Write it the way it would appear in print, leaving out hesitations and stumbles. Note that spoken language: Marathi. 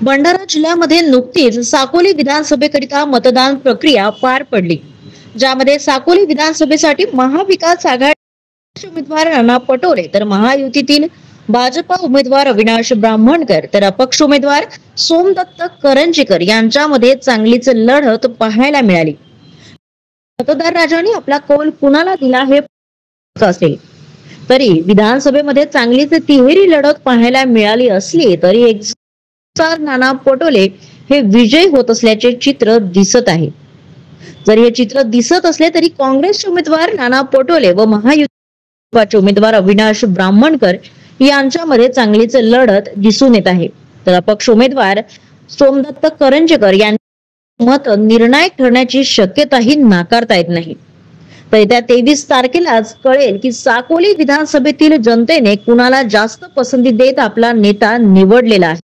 भंडारा जिल्ह्यामध्ये नुकतीच साकोली विधानसभेकरिता मतदान प्रक्रिया पार पडली, ज्यामध्ये साकोली विधानसभेसाठी महाविकास आघाडी उमेदवार नाना पटोले तर महायुतीतील भाजपा उमेदवार अविनाश ब्राह्मणकर तर अपक्ष उमेदवार सोमदत्त करंजीकर यांच्यामध्ये चांगलीच लढत पाहायला मिळाली। मतदार राजांनी आपला कौल कुणाला दिला हे असेल तरी विधानसभेमध्ये चांगलीच तिहेरी लढत पाहायला मिळाली असली तरी नाना पटोले हे विजयी होत असल्याचे चित्र दिसत आहे। जर हे चित्र दिसत असले तरी काँग्रेसचे उमेदवार नाना पटोले व महायुतीचे उमेदवार अविनाश ब्राह्मणकर यांच्यामध्ये चांगलीच लढत दिसून येत आहे, तर अपक्ष उमेदवार सोमदत्त करंजीकर यांचे मत निर्णायक ठरण्याची शक्यताही नाकारता येत नाही। तर येत्या 23 तारखेलाच कळेल की साकोली विधानसभेतील जनतेने कुणाला जास्त पसंती देत आपला नेता निवडलेला आहे।